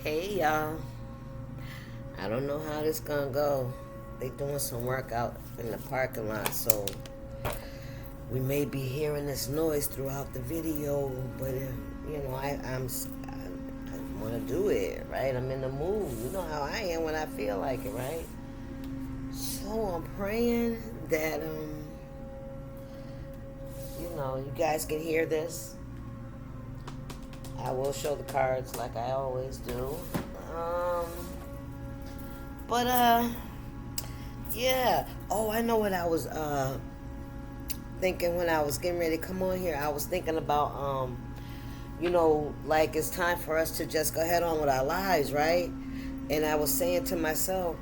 Hey y'all, I don't know how this gonna go. They doing some work out in the parking lot, so we may be hearing this noise throughout the video. But I want to do it, right? I'm in the mood. You know how I am when I feel like it, right? So I'm praying that you guys can hear this. I will show the cards like I always do. Um, but yeah. Oh, I know what I was thinking when I was getting ready to come on here. I was thinking about like it's time for us to just go ahead on with our lives, right? And I was saying to myself,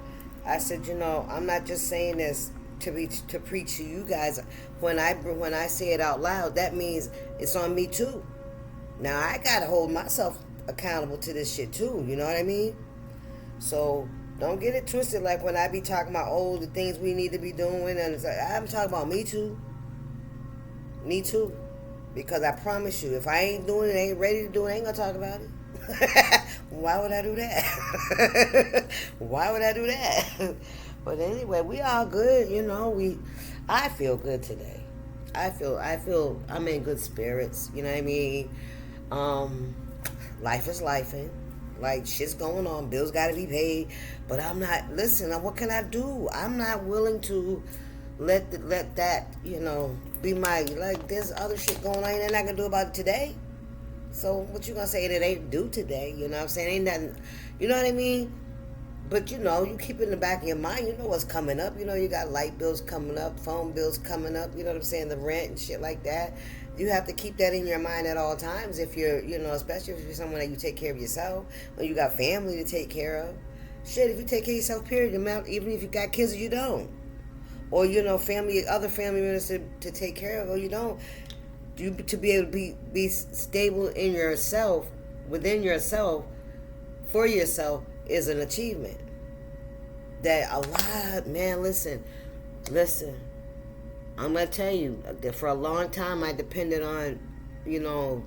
I said, I'm not just saying this to preach to you guys. When I say it out loud, that means it's on me too. Now I gotta hold myself accountable to this shit too. You know what I mean? So don't get it twisted. Like when I be talking about the things we need to be doing, and it's like I'm talking about me too. Me too. Because I promise you, if I ain't doing it, ain't ready to do it, I ain't gonna talk about it. Why would I do that? Why would I do that? But anyway, we all good, I feel good today. I feel I'm in good spirits, you know what I mean? Um Life is lifing. Like shit's going on, bills gotta be paid. But I'm not listen, what can I do? I'm not willing to let that, be my like there's other shit going on and I can do about it today. So what you gonna say that ain't due today? You know what I'm saying? Ain't nothing, you know what I mean? But you keep it in the back of your mind, you know what's coming up. You got light bills coming up, phone bills coming up, you know what I'm saying, the rent and shit like that. You have to keep that in your mind at all times if you're, especially if you're someone that you take care of yourself, when you got family to take care of. Shit, if you take care of yourself, period, even if you got kids or you don't. Or, other family members to take care of, or you don't. To be able to be stable in yourself, within yourself, for yourself, is an achievement. That a lot, man, listen. I'm going to tell you that for a long time I depended on,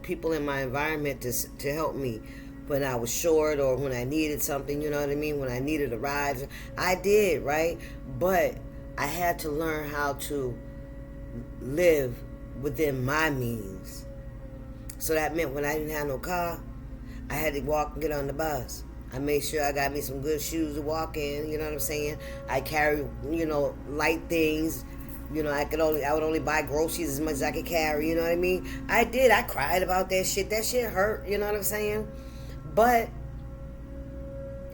people in my environment to help me when I was short or when I needed something, you know what I mean? When I needed a ride. I did, right? But I had to learn how to live within my means. So that meant when I didn't have no car, I had to walk and get on the bus. I made sure I got me some good shoes to walk in, you know what I'm saying? I carry, light things. I would only buy groceries as much as I could carry, you know what I mean? I did. I cried about that shit. That shit hurt, you know what I'm saying? But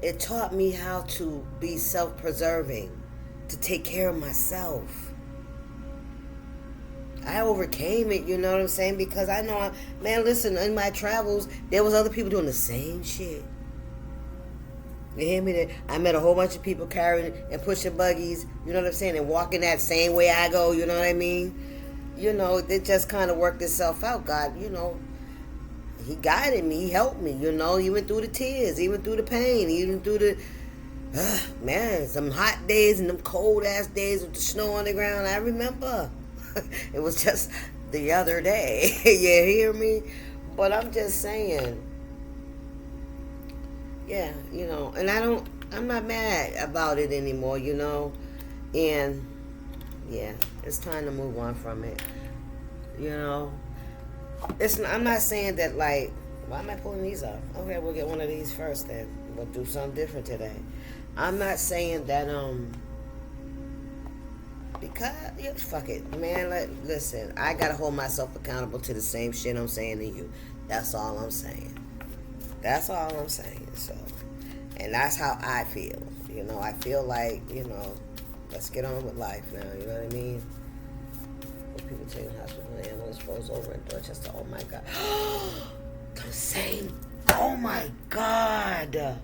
it taught me how to be self-preserving, to take care of myself. I overcame it, you know what I'm saying? Because I know, man, listen, in my travels, there was other people doing the same shit. You hear me? I met a whole bunch of people carrying and pushing buggies, you know what I'm saying, and walking that same way I go, you know what I mean? It just kind of worked itself out. God, He guided me, He helped me, even through the tears, even through the pain, even through the, man, some hot days and them cold ass days with the snow on the ground. I remember. It was just the other day. You hear me? But I'm just saying, yeah, and I'm not mad about it anymore, and yeah, it's time to move on from it, you know. I'm not saying that, like, why am I pulling these off? Okay, we'll get one of these first then. We'll do something different today. I'm not saying that, because, yeah, fuck it, man, listen, I gotta hold myself accountable to the same shit I'm saying to you. That's all I'm saying. That's all I'm saying, so. And that's how I feel. I feel like, let's get on with life now, you know what I mean? People taking hospital and the ambulance froze over in Dorchester. Oh my God. The same. Oh my God.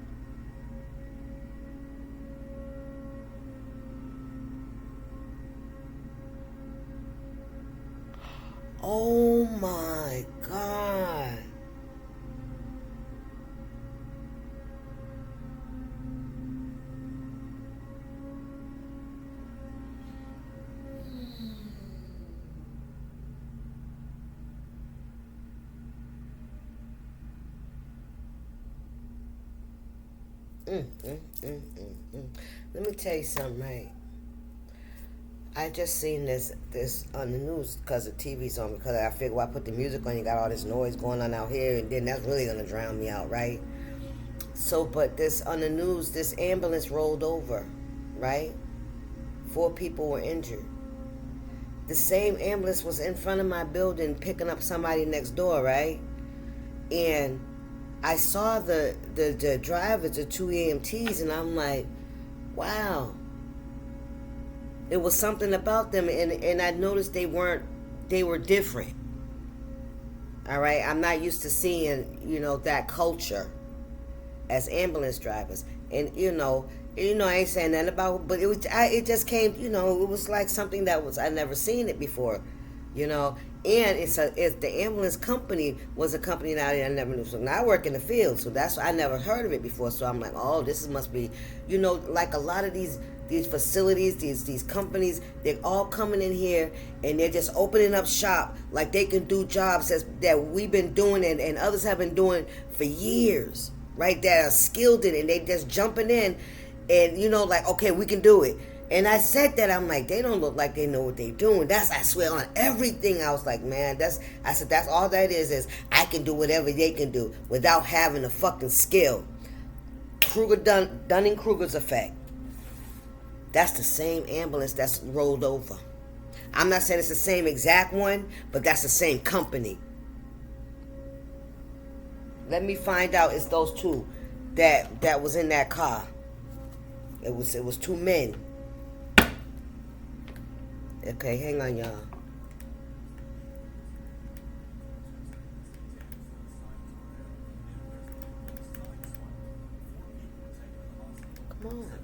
Oh my God. Mm, mm, mm, mm, mm. Let me tell you something, right? I just seen this on the news because the TV's on, because I figured, well, I put the music on, you got all this noise going on out here, and then that's really gonna drown me out, right? So, but this on the news, this ambulance rolled over, right? 4 people were injured. The same ambulance was in front of my building picking up somebody next door, right? And I saw the drivers, the 2 EMTs, and I'm like, wow. It was something about them, and I noticed they were different. All right, I'm not used to seeing, that culture as ambulance drivers, and I ain't saying nothing about, but it just came, it was like something that was I never seen it before, and it's the ambulance company was a company that I never knew. So now I work in the field, so that's I never heard of it before. So I'm like, oh, this must be, like a lot of these facilities, these companies, they're all coming in here and they're just opening up shop like they can do jobs that we've been doing and others have been doing for years, right? That are skilled in it, and they just jumping in and like, okay, we can do it. And I said that, I'm like, they don't look like they know what they're doing. That's, I swear on everything. I was like, man, that's all that is I can do whatever they can do without having a fucking skill. Dunning-Kruger's effect. That's the same ambulance that's rolled over. I'm not saying it's the same exact one, but that's the same company. Let me find out it's those two that was in that car. It was 2 men. Okay, hang on, y'all. Come on.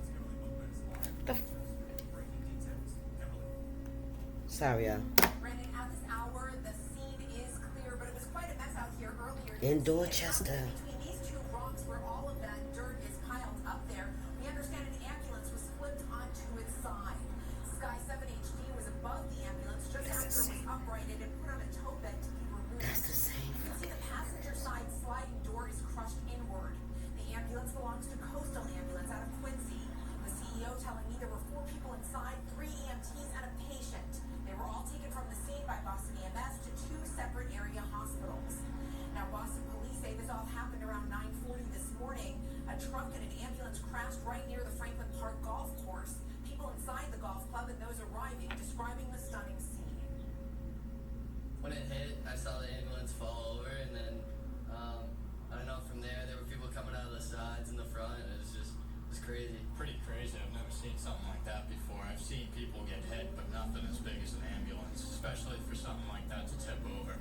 Sorry, y'all. Brandon, at this hour, the scene is clear, but it was quite a mess out here earlier. In Dorchester. Between these 2 rocks where all of that dirt is piled up there, we understand an ambulance was flipped onto its side. Sky 7 HD was above the ambulance just after it was uprighted and put on a tow bed to be removed. That's the same. You can see the passenger side sliding door is crushed inward. The ambulance belongs to Coastal Ambulance out of Quincy. The CEO telling me there were 4 people inside, 3 EMTs and a patient. They were all taken from the scene by Boston EMS to 2 separate area hospitals. Now, Boston police say this all happened around 9:40 this morning. A truck and an ambulance crashed right near the Franklin Park golf course. People inside the golf club and those arriving describing the stunning scene. When it hit, I saw the ambulance fall over, and then, I don't know, from there were people coming out of the sides and the front. It was crazy. Pretty crazy. I've never seen something like that before. I've seen people get hit, but nothing as big as an ambulance, especially for something like that to tip over.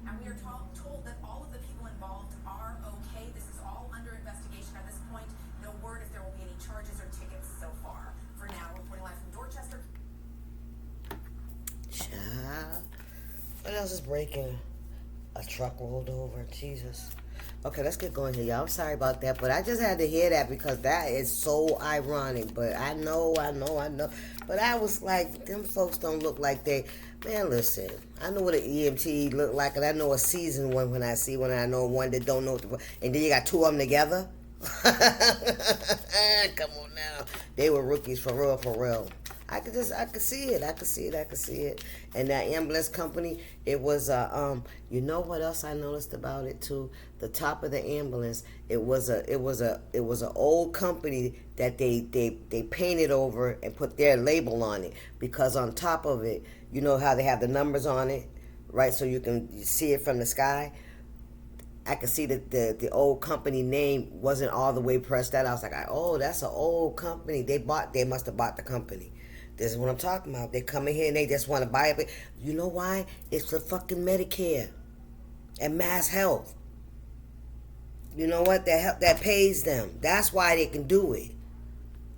And we are told that all of the people involved are okay. This is all under investigation at this point. No word if there will be any charges or tickets so far. For now, reporting live from Dorchester. Child. What else is breaking? A truck rolled over. Jesus. Okay, let's get going here, y'all. I'm sorry about that, but I just had to hear that because that is so ironic. But I know. But I was like, them folks don't look like they... Man, listen. I know what an EMT look like, and I know a seasoned one when I see one, and I know one that don't know what the... And then you got 2 of them together? Come on now. They were rookies for real. I could see it. And that ambulance company, it was you know what else I noticed about it too? The top of the ambulance, it was a old company that they painted over and put their label on it, because on top of it, you know how they have the numbers on it, right? So you can see it from the sky. I could see that the old company name wasn't all the way pressed out. I was like, oh, that's an old company. They must have bought the company. This is what I'm talking about. They come in here and they just want to buy it. You know why? It's for fucking Medicare and Mass Health. You know what? That pays them. That's why they can do it.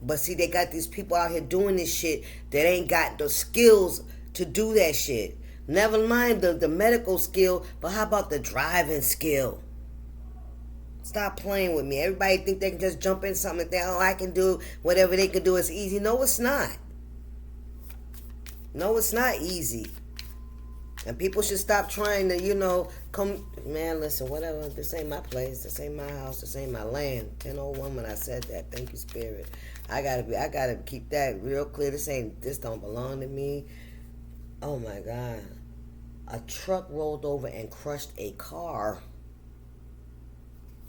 But see, they got these people out here doing this shit that ain't got the skills to do that shit. Never mind the medical skill, but how about the driving skill? Stop playing with me. Everybody think they can just jump in something like that. Oh, I can do whatever they can do. It's easy. No, it's not. No, it's not easy. And people should stop trying to, you know, come. Man, listen, whatever. This ain't my place. This ain't my house. This ain't my land. 10:01 when I said that. Thank you, Spirit. I gotta keep that real clear. This don't belong to me. Oh my God. A truck rolled over and crushed a car.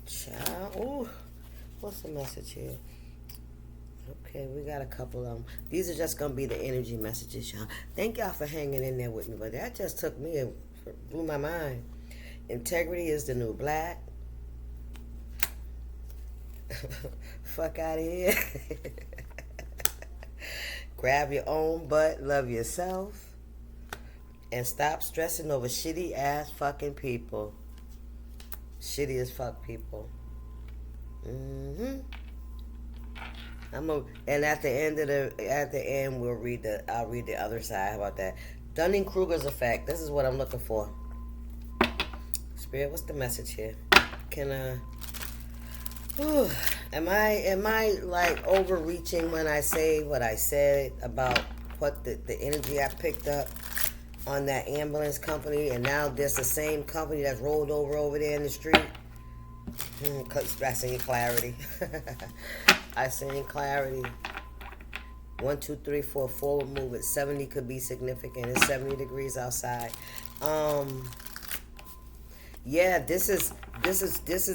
Child. Ooh. What's the message here? Okay, we got a couple of them. These are just going to be the energy messages, y'all. Thank y'all for hanging in there with me. But that just took me and blew my mind. Integrity is the new black. Fuck out of here. Grab your own butt. Love yourself. And stop stressing over shitty ass fucking people. Shitty as fuck people. Mm-hmm. And at the end I'll read the other side. How about that? Dunning-Kruger's effect. This is what I'm looking for. Spirit, what's the message here? Am I like overreaching when I say what I said about what the energy I picked up on that ambulance company, and now there's the same company that's rolled over there in the street? I seen clarity. I seen clarity. 1, 2, 3, 4. Forward movement. 70 could be significant. It's 70 degrees outside. Yeah, this is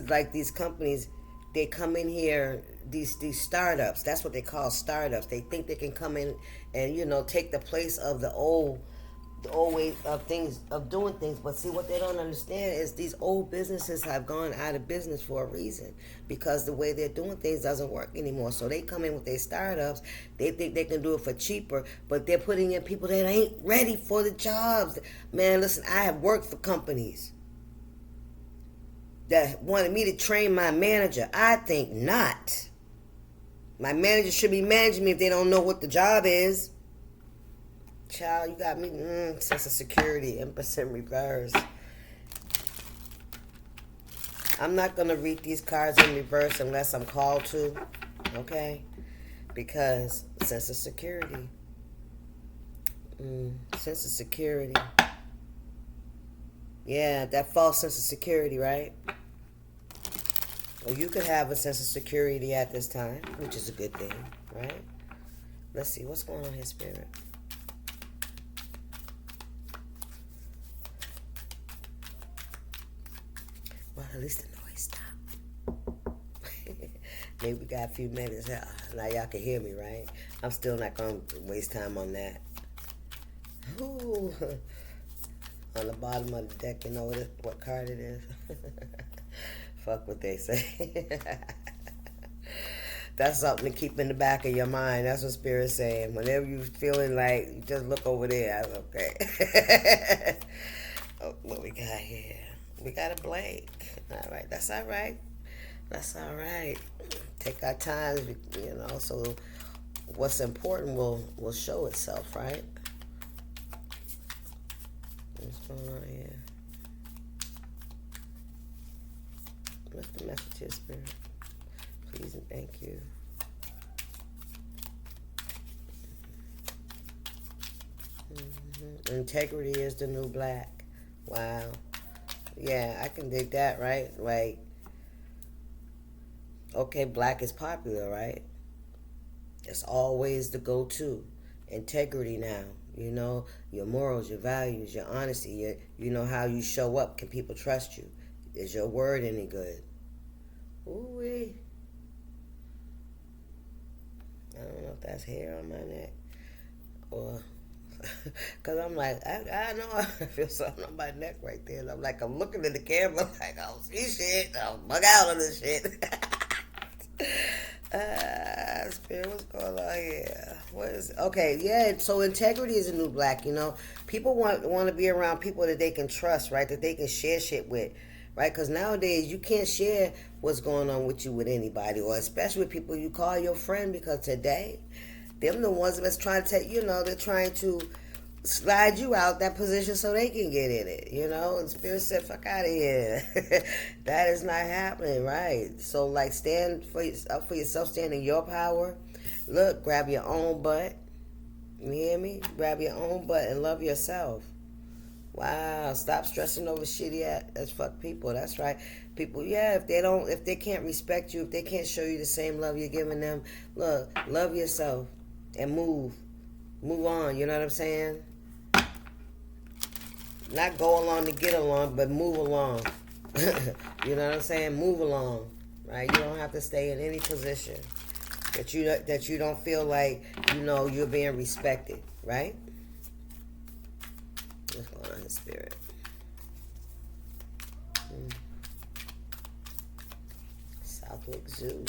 like these companies. They come in here. These startups. That's what they call startups. They think they can come in and, you know, take the place of the old way of doing things. But see, what they don't understand is these old businesses have gone out of business for a reason, because the way they're doing things doesn't work anymore. So they come in with their startups. They think they can do it for cheaper, but they're putting in people that ain't ready for the jobs. Man, listen, I have worked for companies that wanted me to train my manager. I think not. My manager should be managing me if they don't know what the job is. Child, you got me, sense of security, Empress in reverse. I'm not going to read these cards in reverse unless I'm called to, okay? Because sense of security. Sense of security. Yeah, that false sense of security, right? Well, you could have a sense of security at this time, which is a good thing, right? Let's see, what's going on here, Spirit? Well, at least the noise stopped. Maybe we got a few minutes. Now y'all can hear me, right? I'm still not going to waste time on that. Ooh. On the bottom of the deck, you know what card it is? Fuck what they say. That's something to keep in the back of your mind. That's what Spirit's saying. Whenever you're feeling like, you just look over there. Okay. Oh, what we got here? We got a blank. All right. That's all right. That's all right. Take our time, you know, so what's important will show itself, right? What's going on here? What's the message here, Spirit? Please and thank you. Integrity is the new black. Wow. Yeah, I can dig that, right? Like, okay, black is popular, right? It's always the go-to. Integrity now. You know, your morals, your values, your honesty, you know how you show up. Can people trust you? Is your word any good? Ooh-wee. I don't know if that's hair on my neck or... Because I'm like, I know I feel something on my neck right there. And I'm like, I'm looking at the camera like, I don't see shit. I'll bug out on this shit. Spirit, what's going on here? What is okay, yeah, so integrity is a new black, you know. People want to be around people that they can trust, right? That they can share shit with, right? Because nowadays you can't share what's going on with you with anybody, or especially with people you call your friend, because today, them the ones that's trying to take, you know, they're trying to slide you out that position so they can get in it, you know. And Spirit said, fuck out of here. That is not happening, right? So, like, stand up for yourself, stand in your power. Look, grab your own butt. You hear me? Grab your own butt and love yourself. Wow, stop stressing over shitty as fuck people. That's right. People, yeah, if they can't respect you, if they can't show you the same love you're giving them, look, love yourself and move on. You know what I'm saying? Not go along to get along, but move along. You know what I'm saying? Move along, right? You don't have to stay in any position that you don't feel like you're being respected, right? What's going on in spirit? Southwick Zoo.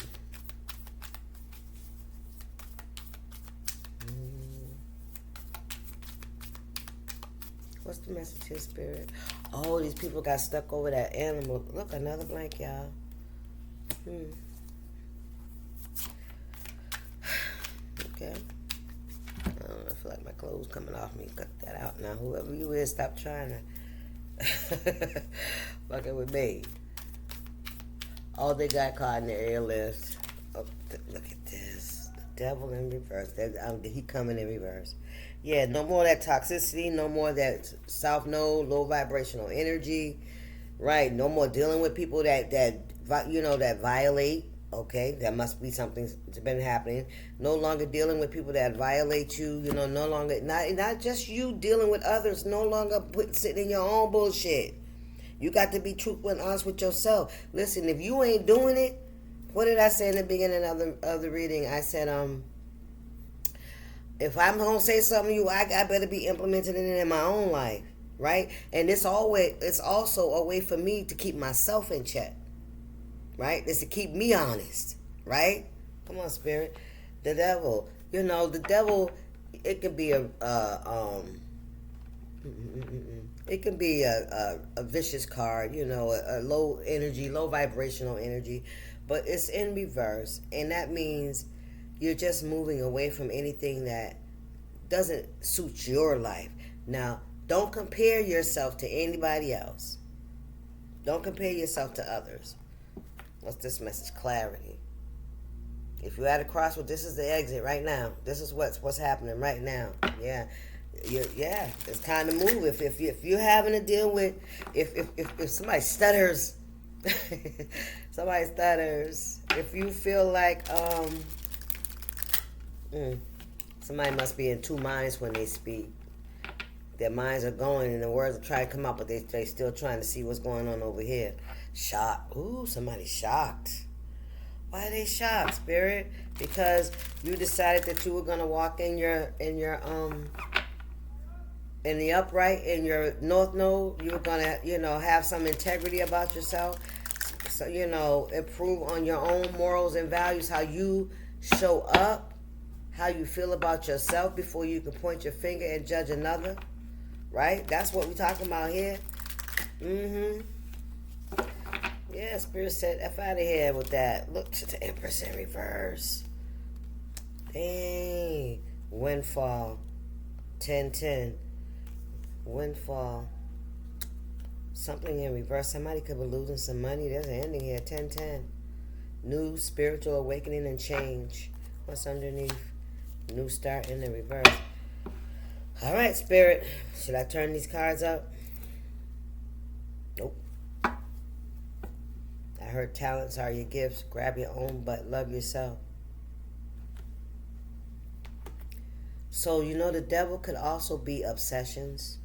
What's the message here, spirit? Oh, these people got stuck over that animal. Look, another blank, y'all. Okay. I don't know, I feel like my clothes coming off me. Cut that out now. Whoever you is, stop trying to fucking with me. Oh, they got caught in the airlift. Oh, look at this. The devil in reverse. He coming in reverse. Yeah, no more of that toxicity. No more of that south node, low vibrational energy. Right. No more dealing with people that violate. Okay, that must be something that's been happening. No longer dealing with people that violate you. No longer, not just you dealing with others. No longer sitting in your own bullshit. You got to be truthful and honest with yourself. Listen, if you ain't doing it, what did I say in the beginning of the reading? I said, if I'm gonna say something to you, I better be implementing it in my own life, right? And it's also a way for me to keep myself in check. Right? It's to keep me honest. Right? Come on, spirit. The devil. The devil, it could be a vicious card, a low energy, low vibrational energy, but it's in reverse, and that means you're just moving away from anything that doesn't suit your life. Now, don't compare yourself to anybody else. Don't compare yourself to others. What's this message? Clarity. If you're at a crossroad, this is the exit right now. This is what's happening right now. Yeah. It's time to move. If you're having to deal with if somebody stutters, if you feel like somebody must be in two minds when they speak. Their minds are going and the words are trying to come out, but they still trying to see what's going on over here. Shocked. Ooh, somebody's shocked. Why are they shocked, spirit? Because you decided that you were gonna walk in the upright, in your north node. You were gonna, have some integrity about yourself. So, improve on your own morals and values, how you show up, how you feel about yourself before you can point your finger and judge another. Right? That's what we're talking about here. Yeah, Spirit said, F out of here with that. Look to the Empress in reverse. Dang. Windfall. 10-10. Windfall. Something in reverse. Somebody could be losing some money. There's an ending here. 10-10. New spiritual awakening and change. What's underneath? New start in the reverse. All right, Spirit. Should I turn these cards up? Nope. I heard talents are your gifts. Grab your own, but love yourself. So, the devil could also be obsessions.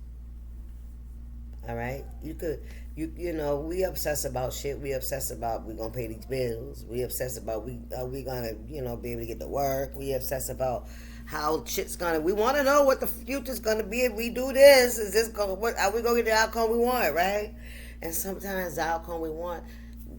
All right? We obsess about shit. We obsess about we're going to pay these bills. We obsess about we going to, be able to get to work. We obsess about how shit's going to, we want to know what the future's going to be if we do this. Is this going to, are we going to get the outcome we want, right? And sometimes the outcome we want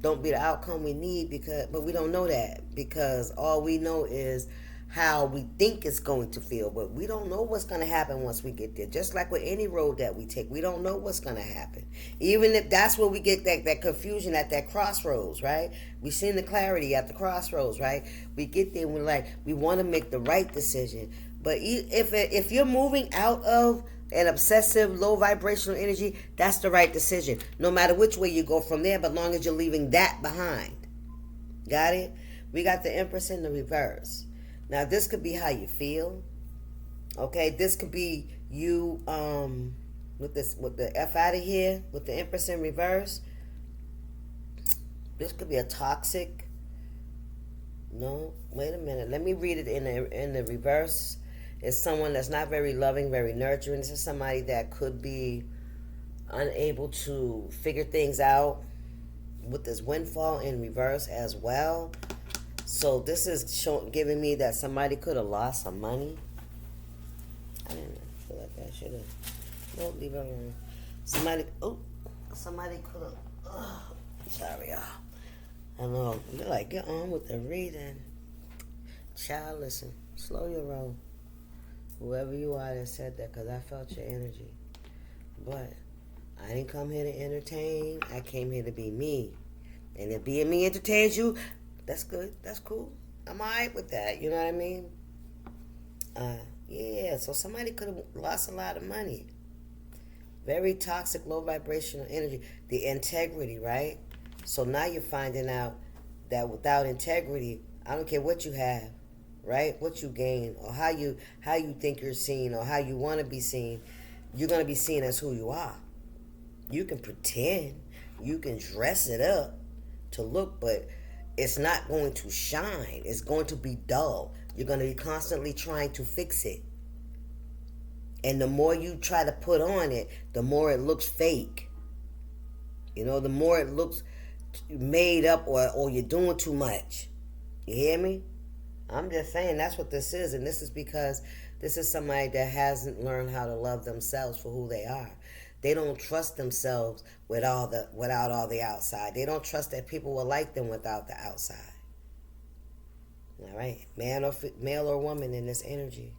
don't be the outcome we need, but we don't know that, because all we know is how we think it's going to feel, but we don't know what's going to happen once we get there. Just like with any road that we take, we don't know what's going to happen. Even if that's where we get that confusion at that crossroads, right? We've seen the clarity at the crossroads, right? We get there and we're like, we want to make the right decision. But if you're moving out of an obsessive, low vibrational energy, that's the right decision. No matter which way you go from there, but long as you're leaving that behind. Got it? We got the Empress in the reverse. Now, this could be how you feel. Okay? This could be you with the F out of here, with the Empress in reverse. This could be a toxic. No, wait a minute. Let me read it in the reverse. It's someone that's not very loving, very nurturing. This is somebody that could be unable to figure things out with this windfall in reverse as well. So this is giving me that somebody could have lost some money. I didn't feel like I should have. No, leave it alone. Somebody could have. Sorry, y'all. I know. You're like, get on with the reading. Child, listen. Slow your roll. Whoever you are that said that, because I felt your energy. But I didn't come here to entertain. I came here to be me. And if being me entertains you, that's good. That's cool. I'm all right with that. You know what I mean? Yeah, so somebody could have lost a lot of money. Very toxic, low vibrational energy. The integrity, right? So now you're finding out that without integrity, I don't care what you have, right? What you gain, or how you think you're seen, or how you want to be seen, you're going to be seen as who you are. You can pretend, you can dress it up to look, but it's not going to shine. It's going to be dull. You're going to be constantly trying to fix it. And the more you try to put on it, the more it looks fake. You know, the more it looks made up, or you're doing too much. You hear me? I'm just saying that's what this is. And this is because this is somebody that hasn't learned how to love themselves for who they are. They don't trust themselves without all the outside. They don't trust that people will like them without the outside. All right? Male or woman in this energy.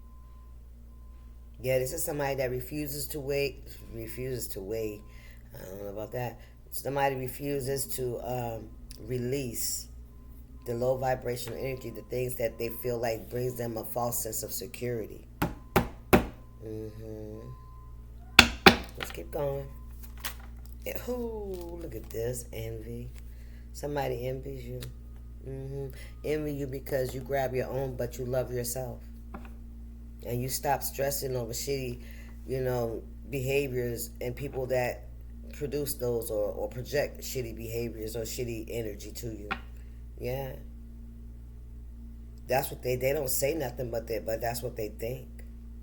Yeah, this is somebody that refuses to wait. I don't know about that. Somebody refuses to release the low vibrational energy, the things that they feel like brings them a false sense of security. Let's keep going. Ooh, look at this. Envy. Somebody envies you. Envy you because you grab your own, but you love yourself. And you stop stressing over shitty, behaviors and people that produce those or project shitty behaviors or shitty energy to you. Yeah. That's what they don't say nothing, but that's what they think.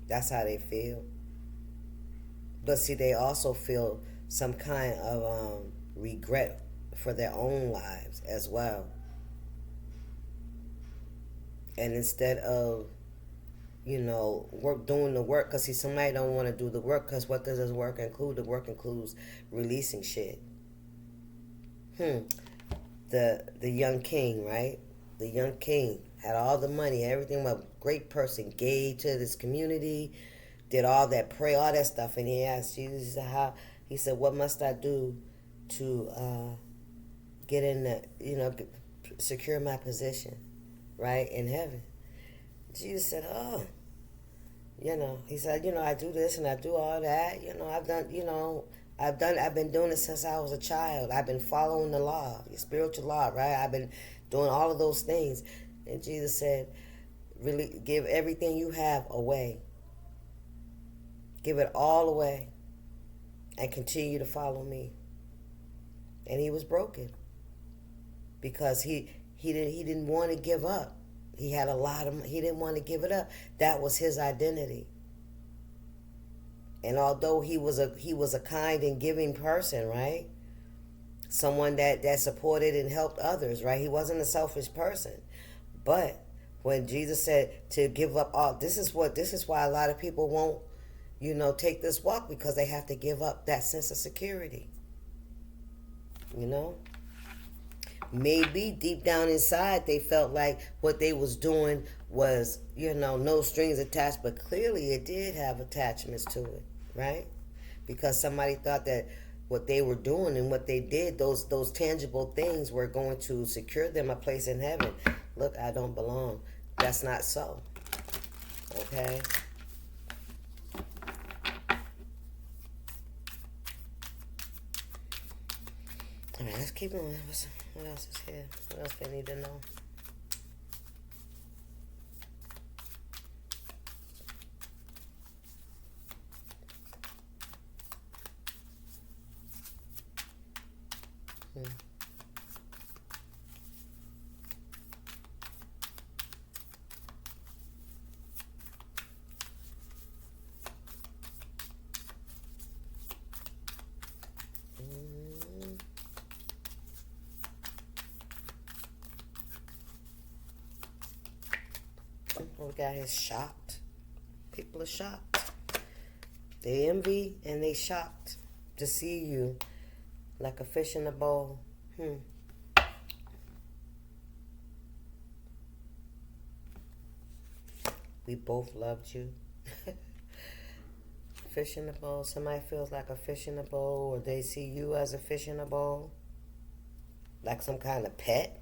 That's how they feel. But see, they also feel some kind of regret for their own lives as well. And instead of, doing the work, because see, somebody don't want to do the work, because what does this work include? The work includes releasing shit. The young king, right? The young king had all the money, everything, a great person, gave to this community, did all that, pray, all that stuff, and he asked Jesus he said, what must I do to get in the, secure my position, right, in heaven? Jesus said, he said, I do this and I do all that, I've been doing it since I was a child. I've been following the law, the spiritual law, right? I've been doing all of those things. And Jesus said, really give everything you have away. Give it all away and continue to follow me. And he was broken because he didn't want to give up. He had he didn't want to give it up. That was his identity. And although he was a kind and giving person, right? Someone that supported and helped others, right? He wasn't a selfish person. But when Jesus said to give up all, this is why a lot of people won't, take this walk, because they have to give up that sense of security. Maybe deep down inside they felt like what they was doing was, no strings attached, but clearly it did have attachments to it, right? Because somebody thought that what they were doing and what they did, those tangible things were going to secure them a place in heaven. Look, I don't belong. That's not so. Okay? All right, let's keep going. What else is here? What else they need to know? We got his shocked. People are shocked. They envy and they shocked to see you like a fish in a bowl. We both loved you. Fish in a bowl. Somebody feels like a fish in a bowl, or they see you as a fish in a bowl, like some kind of pet.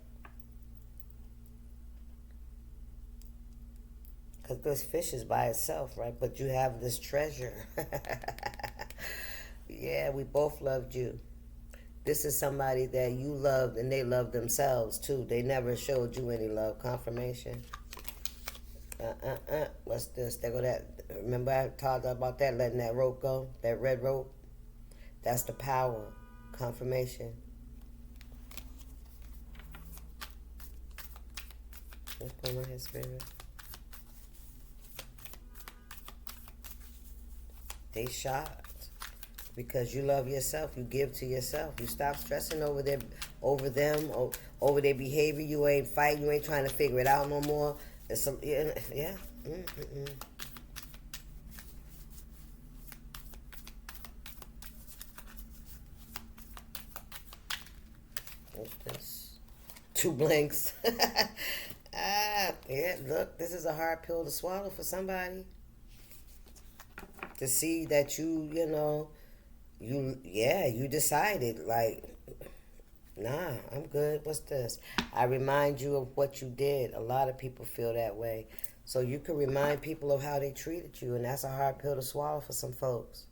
Because this fish is by itself, right? But you have this treasure. Yeah, we both loved you. This is somebody that you loved and they loved themselves too. They never showed you any love. Confirmation. What's this? There go that. Remember I talked about that, letting that rope go? That red rope? That's the power. Confirmation. What's going on here, Spirit? They shocked. Because you love yourself, you give to yourself. You stop stressing over them, over their behavior. You ain't fighting. You ain't trying to figure it out no more. It's yeah. What's this? 2 blanks. Yeah. Look, this is a hard pill to swallow for somebody. To see that you decided, like, nah, I'm good. What's this? I remind you of what you did. A lot of people feel that way. So you can remind people of how they treated you, and that's a hard pill to swallow for some folks.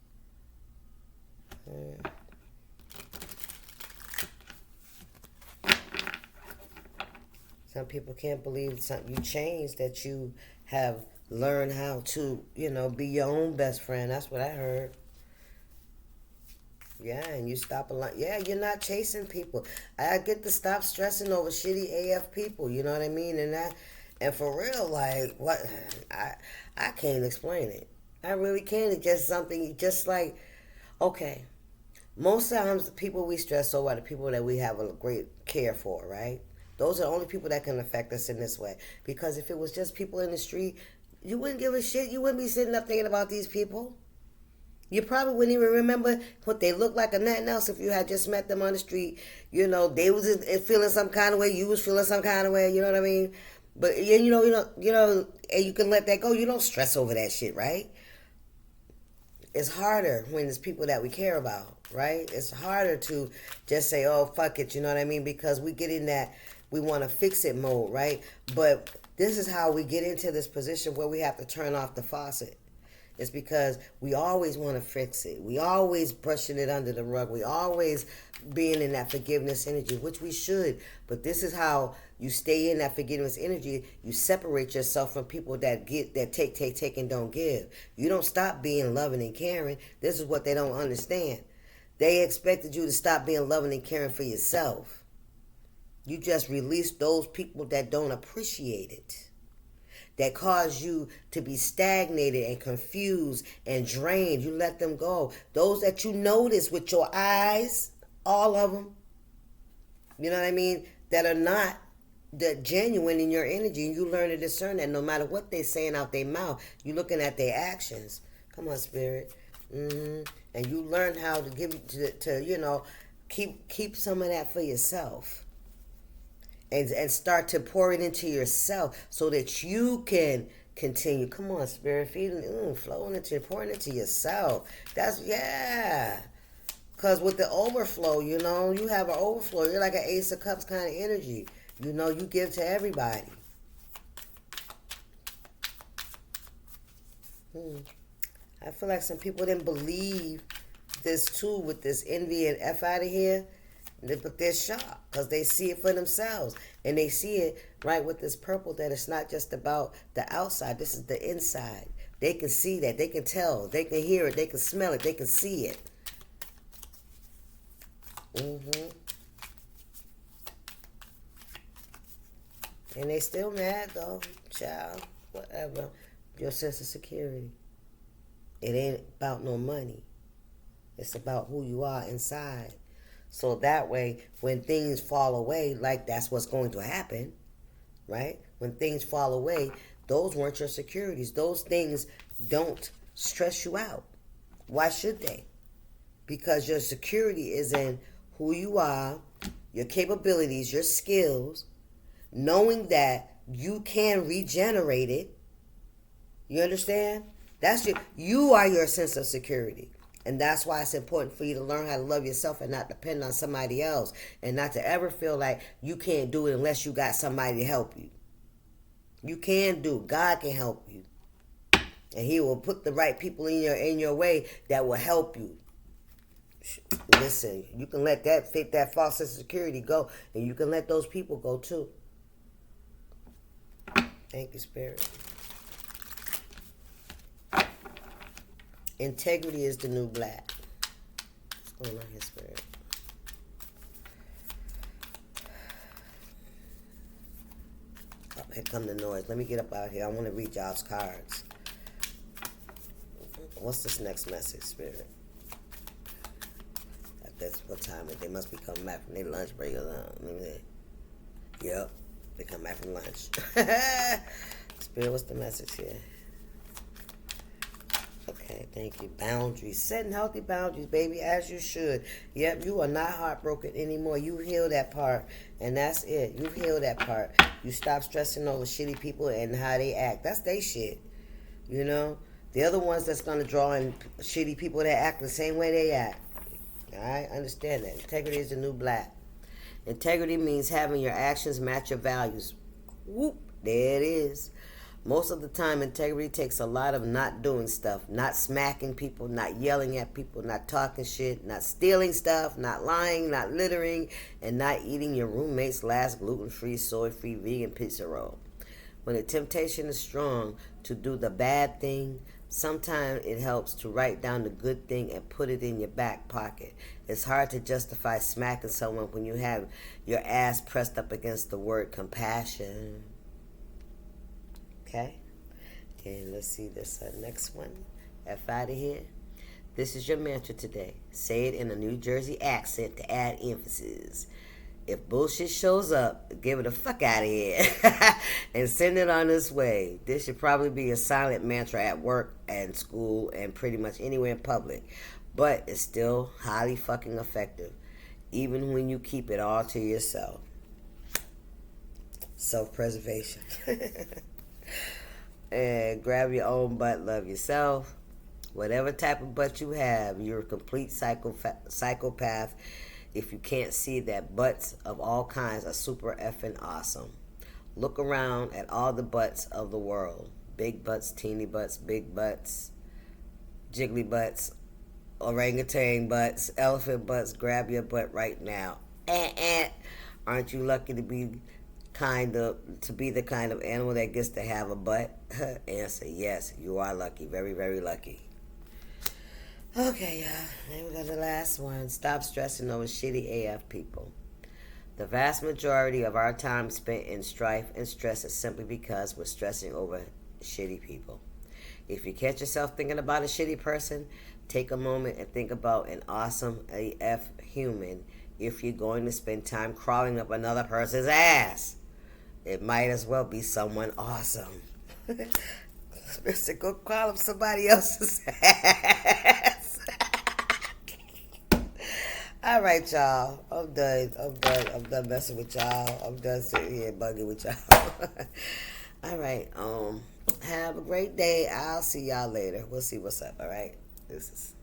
Some people can't believe something you changed, that you have learned how to, be your own best friend. That's what I heard. Yeah, and you stop a lot. Yeah, you're not chasing people. I get to stop stressing over shitty AF people. You know what I mean? And for real, like, what? I can't explain it. I really can't. It's just something. Just like, okay, most times the people we stress over are the people that we have a great care for, right? Those are the only people that can affect us in this way. Because if it was just people in the street, you wouldn't give a shit. You wouldn't be sitting up thinking about these people. You probably wouldn't even remember what they look like or nothing else if you had just met them on the street. They was feeling some kind of way. You was feeling some kind of way. You know what I mean? But and you can let that go. You don't stress over that shit, right? It's harder when it's people that we care about, right? It's harder to just say, oh, fuck it, you know what I mean? Because we get in that we want to fix it mode, right? But this is how we get into this position where we have to turn off the faucet. It's because we always want to fix it. We always brushing it under the rug. We always being in that forgiveness energy, which we should. But this is how you stay in that forgiveness energy. You separate yourself from people that take, and don't give. You don't stop being loving and caring. This is what they don't understand. They expected you to stop being loving and caring for yourself. You just release those people that don't appreciate it, that cause you to be stagnated and confused and drained. You let them go. Those that you notice with your eyes, all of them, you know what I mean, that are not that genuine in your energy. And you learn to discern that no matter what they're saying out their mouth, you're looking at their actions. Come on, Spirit. And you learn how to give to keep some of that for yourself. And start to pour it into yourself so that you can continue. Come on, Spirit, feeding, flowing into, pouring into yourself. That's. Because with the overflow, you have an overflow. You're like an Ace of Cups kind of energy. You give to everybody. I feel like some people didn't believe this too with this envy and F out of here. But they're shocked because they see it for themselves. And they see it right with this purple, that it's not just about the outside. This is the inside. They can see that. They can tell. They can hear it. They can smell it. They can see it. And they still mad though, child. Whatever. Your sense of security. It ain't about no money. It's about who you are inside. So that way, when things fall away, like that's what's going to happen, right? When things fall away, those weren't your securities. Those things don't stress you out. Why should they? Because your security is in who you are, your capabilities, your skills, knowing that you can regenerate it. You understand? You are your sense of security. And that's why it's important for you to learn how to love yourself and not depend on somebody else. And not to ever feel like you can't do it unless you got somebody to help you. You can do it. God can help you. And he will put the right people in your way that will help you. Listen, you can let that false sense of security go. And you can let those people go too. Thank you, Spirit. Integrity is the new black. What's going on here, Spirit? Oh, here come the noise. Let me get up out here. I want to read y'all's cards. What's this next message, Spirit? That's what time it. They must be coming back from their lunch break or something. Yep, they come back from lunch. Spirit, what's the message here? Okay, thank you. Boundaries. Setting healthy boundaries, baby, as you should. Yep, you are not heartbroken anymore. You heal that part, and that's it. You heal that part. You stop stressing over shitty people and how they act. That's their shit. You know? The other ones that's going to draw in shitty people that act the same way they act. Alright? Understand that. Integrity is the new black. Integrity means having your actions match your values. Whoop. There it is. Most of the time, integrity takes a lot of not doing stuff, not smacking people, not yelling at people, not talking shit, not stealing stuff, not lying, not littering, and not eating your roommate's last gluten-free, soy-free, vegan pizza roll. When the temptation is strong to do the bad thing, sometimes it helps to write down the good thing and put it in your back pocket. It's hard to justify smacking someone when you have your ass pressed up against the word compassion. Okay, and let's see this next one. F out of here. This is your mantra today. Say it in a New Jersey accent to add emphasis. If bullshit shows up, give it the fuck out of here and send it on its way. This should probably be a silent mantra at work and school and pretty much anywhere in public. But it's still highly fucking effective, even when you keep it all to yourself. Self-preservation. And grab your own butt, love yourself. Whatever type of butt you have, you're a complete psychopath if you can't see that butts of all kinds are super effing awesome. Look around at all the butts of the world. Big butts, teeny butts, big butts, jiggly butts, orangutan butts, elephant butts. Grab your butt right now. Aren't you lucky to be the kind of animal that gets to have a butt? Answer, yes, you are lucky. Very, very lucky. Okay, y'all. Then we got the last one. Stop stressing over shitty AF people. The vast majority of our time spent in strife and stress is simply because we're stressing over shitty people. If you catch yourself thinking about a shitty person, take a moment and think about an awesome AF human if you're going to spend time crawling up another person's ass. It might as well be someone awesome. Listen, go call up somebody else's ass. All right, y'all. I'm done messing with y'all. I'm done sitting here bugging with y'all. All right. Have a great day. I'll see y'all later. We'll see what's up. All right. This is